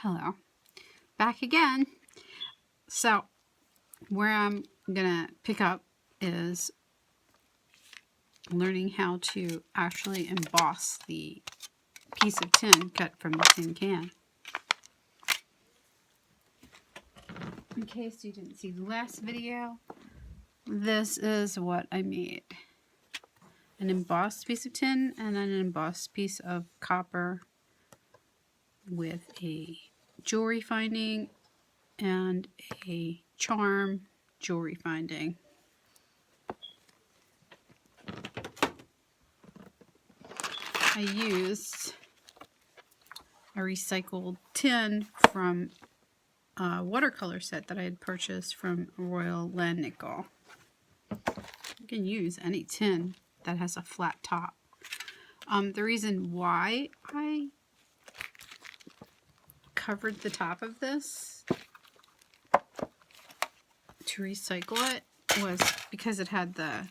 Hello, back again. So where I'm gonna pick up is learning how to actually emboss the piece of tin cut from the tin can. In case you didn't see the last video, this is what I made. An embossed piece of tin and an embossed piece of copper with a jewelry finding and a charm jewelry finding. I used a recycled tin from a watercolor set that I had purchased from Royal Landnickel. You can use any tin that has a flat top. The reason why I covered the top of this to recycle it was because it had the,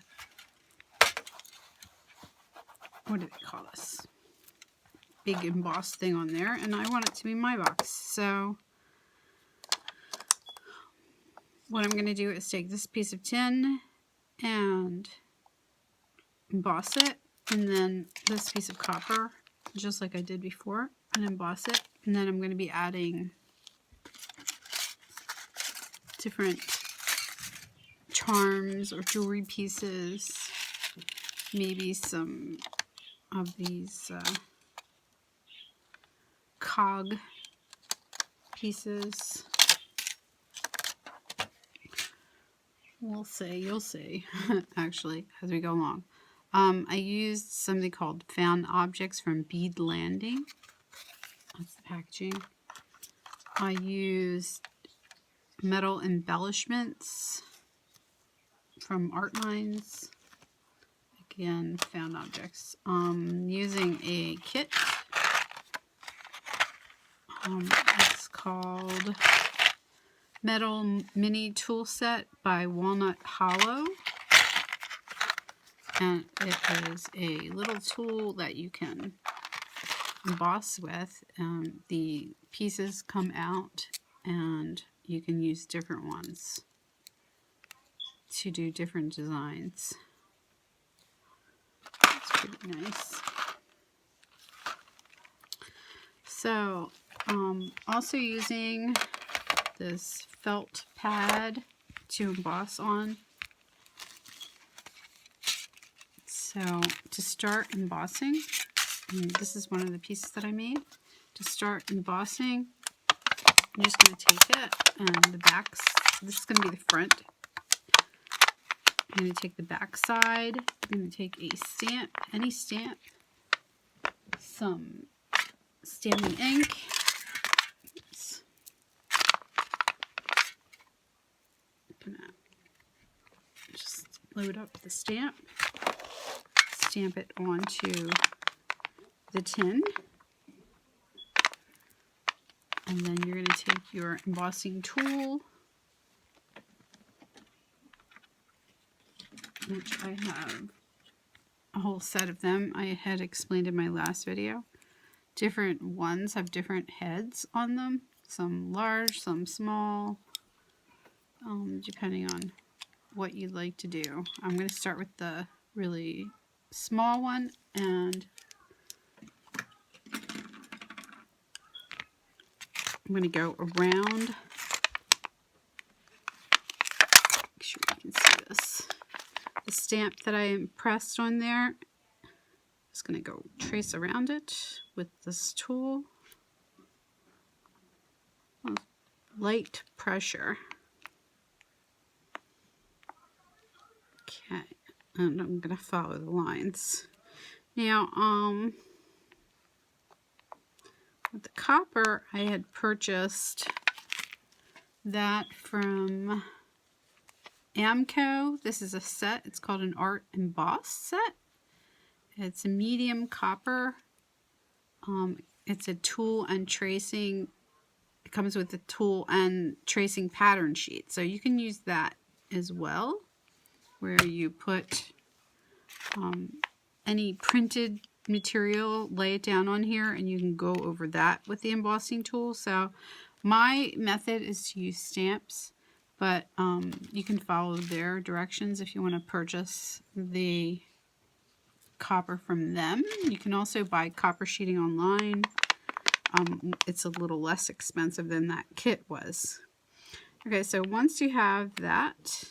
what do they call this? Big embossed thing on there, and I want it to be my box. So what I'm going to do is take this piece of tin and emboss it, and then this piece of copper, just like I did before, and emboss it. And then I'm going to be adding different charms or jewelry pieces, maybe some of these cog pieces. We'll see, you'll see, actually, as we go along. I used something called Found Objects from Bead Landing. That's the packaging. I used metal embellishments from Art Minds. Again, Found Objects. Using a kit. It's called Metal Mini Tool Set by Walnut Hollow. And it is a little tool that you can emboss with. The pieces come out and you can use different ones to do different designs. It's pretty nice. So, also using this felt pad to emboss on. So to start embossing, and this is one of the pieces that I made. To start embossing, I'm just going to take it and the backs. This is going to be the front. I'm going to take the back side. I'm going to take a stamp, any stamp, some stamping ink. Oops. I'm going to just load up the stamp. Stamp it onto the tin, and then you're going to take your embossing tool, which I have a whole set of them. I had explained in my last video. Different ones have different heads on them, some large, some small, depending on what you'd like to do. I'm going to start with the really small one, and I'm going to go around. Make sure you can see this. The stamp that I impressed on there, just going to go trace around it with this tool. Light pressure. Okay. And I'm going to follow the lines. Now, with the copper, I had purchased that from Amco. This is a set. It's called an Art Emboss set. It's a medium copper. It's a tool and tracing. It comes with a tool and tracing pattern sheet. So you can use that as well, where you put any printed material, lay it down on here, and you can go over that with the embossing tool. So my method is to use stamps, but you can follow their directions if you want to purchase the copper from them. You can also buy copper sheeting online. It's a little less expensive than that kit was. Okay, so once you have that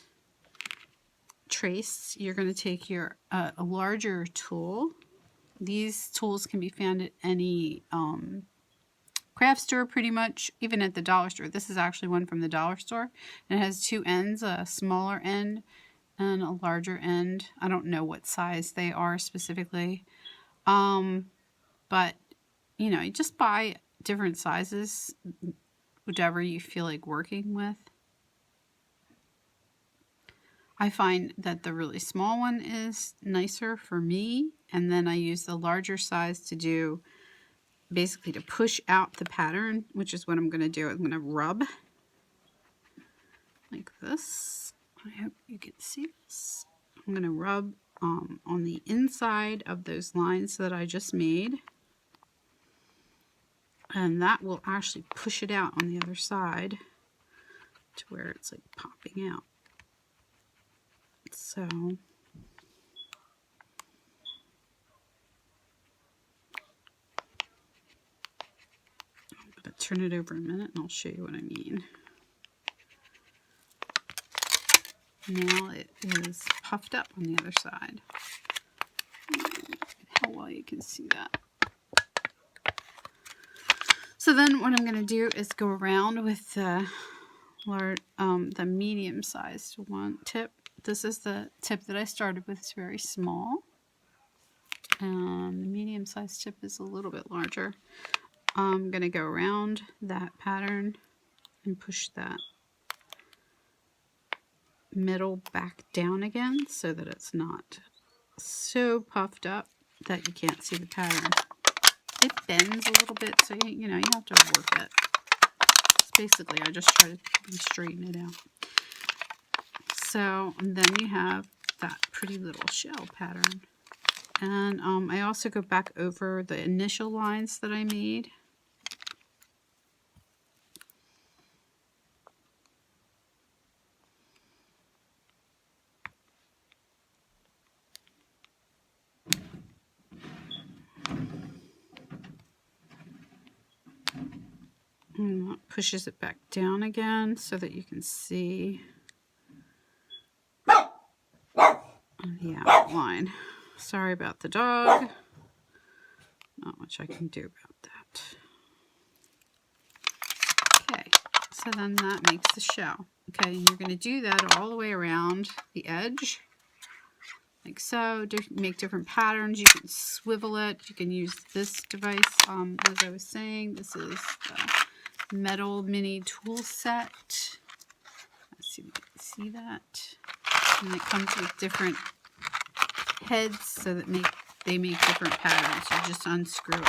trace, you're going to take your a larger tool. These tools can be found at any craft store, pretty much, even at the dollar store. This is actually one from the dollar store. And it has two ends, a smaller end and a larger end. I don't know what size they are specifically. But, you know, you just buy different sizes, whatever you feel like working with. I find that the really small one is nicer for me. And then I use the larger size to do, basically to push out the pattern, which is what I'm going to do. I'm going to rub like this. I hope you can see this. I'm going to rub on the inside of those lines that I just made. And that will actually push it out on the other side to where it's like popping out. So I'm going to turn it over a minute and I'll show you what I mean. Now it is puffed up on the other side. How well you can see that. So then what I'm going to do is go around with the medium-sized one tip. This is the tip that I started with. It's very small. The medium-sized tip is a little bit larger. I'm going to go around that pattern and push that middle back down again so that it's not so puffed up that you can't see the pattern. It bends a little bit, so you know, you have to work it. It's basically, I just try to straighten it out. So, and then you have that pretty little shell pattern. And I also go back over the initial lines that I made. And that pushes it back down again so that you can see the outline. Sorry about the dog. Not much I can do about that. Okay, so then that makes the shell. Okay, and you're going to do that all the way around the edge. Like so. Make different patterns. You can swivel it. You can use this device. As I was saying, this is the metal mini tool set. Let's see if you can see that. And it comes with different heads so that they make different patterns. You just unscrew it.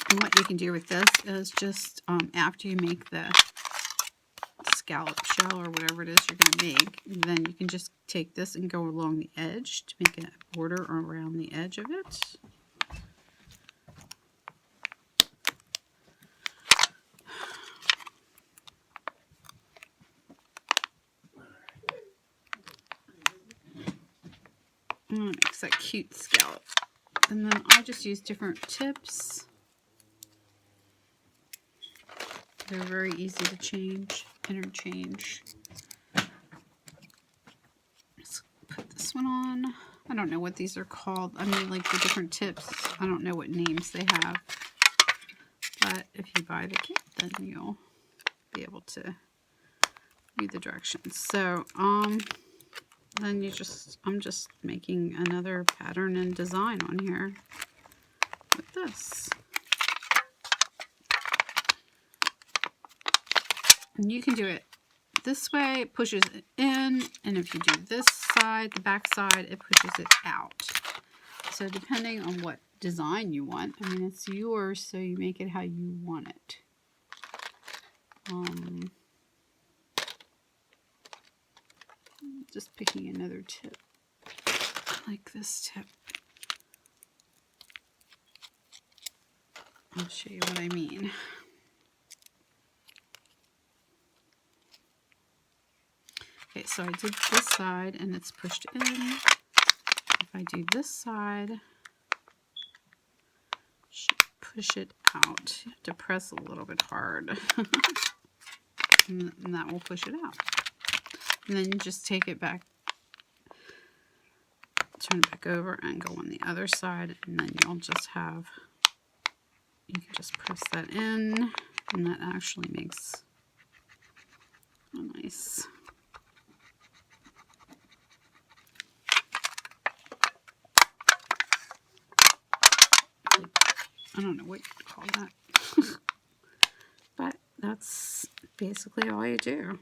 And what you can do with this is just after you make the scallop shell or whatever it is you're going to make, then you can just take this and go along the edge to make a border around the edge of it. And it makes that cute scallop. And then I just use different tips. They're very easy to interchange. Let's put this one on. I don't know what these are called. I mean, like the different tips. I don't know what names they have. But if you buy the kit, then you'll be able to read the directions. So, then I'm just making another pattern and design on here with this. And you can do it this way, it pushes it in, and if you do this side, the back side, it pushes it out. So depending on what design you want, I mean, it's yours, so you make it how you want it. Just picking another tip. like this tip. I'll show you what I mean. Okay, so I did this side and it's pushed in. If I do this side, should push it out. You have to press a little bit hard. and that will push it out. And then you just take it back, turn it back over and go on the other side, and then you'll just have, you can just press that in, and that actually makes a nice I don't know what you'd call that. But that's basically all you do.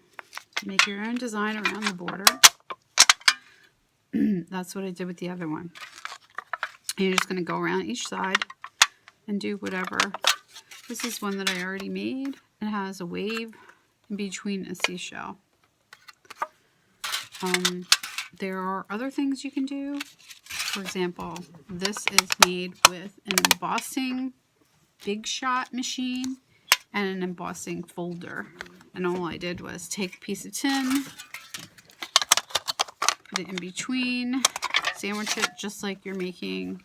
Make your own design around the border. That's what I did with the other one. And you're just going to go around each side and do whatever. This is one that I already made. It has a wave in between a seashell. There are other things you can do. For example, this is made with an embossing big shot machine and an embossing folder. And all I did was take a piece of tin, put it in between, sandwich it just like you're making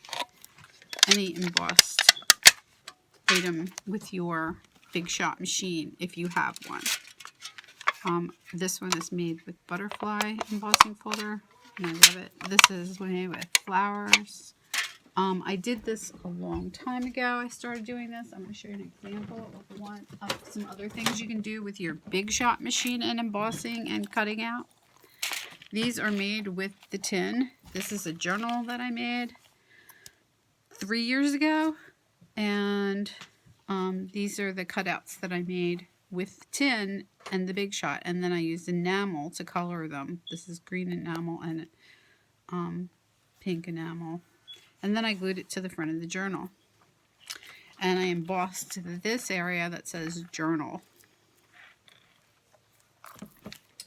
any embossed item with your big shot machine if you have one. This one is made with butterfly embossing folder, and I love it. This is made with flowers. I did this a long time ago. I started doing this. I'm going to show you an example of some other things you can do with your big shot machine and embossing and cutting out. These are made with the tin. This is a journal that I made 3 years ago, and these are the cutouts that I made with tin and the big shot, and then I used enamel to color them. This is green enamel and pink enamel, and then I glued it to the front of the journal, and I embossed this area that says journal.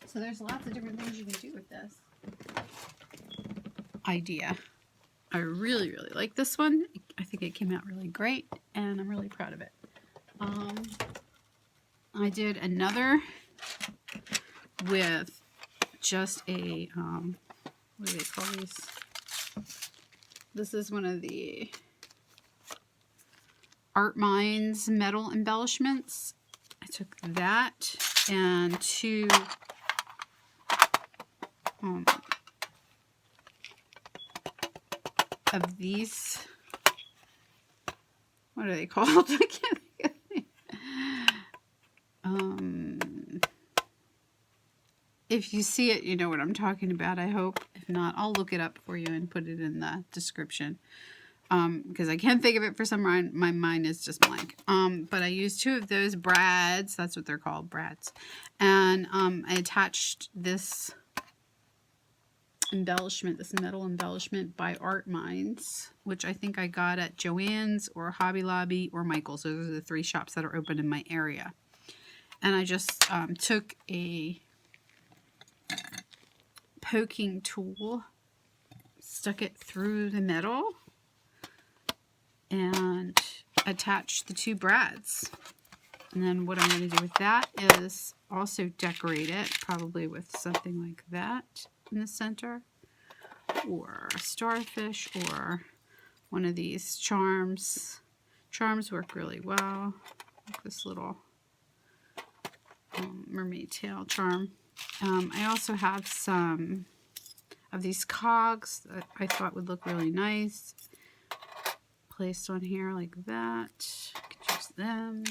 So there's lots of different things you can do with this idea. I really like this one. I think it came out really great, and I'm really proud of it. I did another with just a, what do they call these? This is one of the Art Minds metal embellishments. I took that and two of these. What are they called? I can't think of it. If you see it, you know what I'm talking about, I hope. If not, I'll look it up for you and put it in the description. Because I can't think of it for some reason. My mind is just blank. But I used two of those brads. That's what they're called, brads. And I attached this embellishment, this metal embellishment by Art Minds, which I think I got at Joann's or Hobby Lobby or Michael's. Those are the 3 shops that are open in my area. And I just took a poking tool, stuck it through the metal, and attached the 2 brads. And then what I'm going to do with that is also decorate it, probably with something like that in the center, or a starfish, or one of these charms. Charms work really well, like this little mermaid tail charm. I also have some of these cogs that I thought would look really nice placed on here like that. You can use them.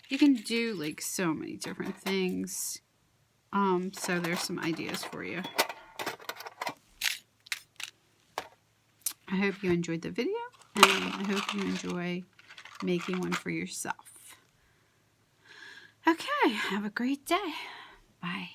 You can do like so many different things. So there's some ideas for you. I hope you enjoyed the video, and I hope you enjoy making one for yourself. Okay, have a great day. Bye.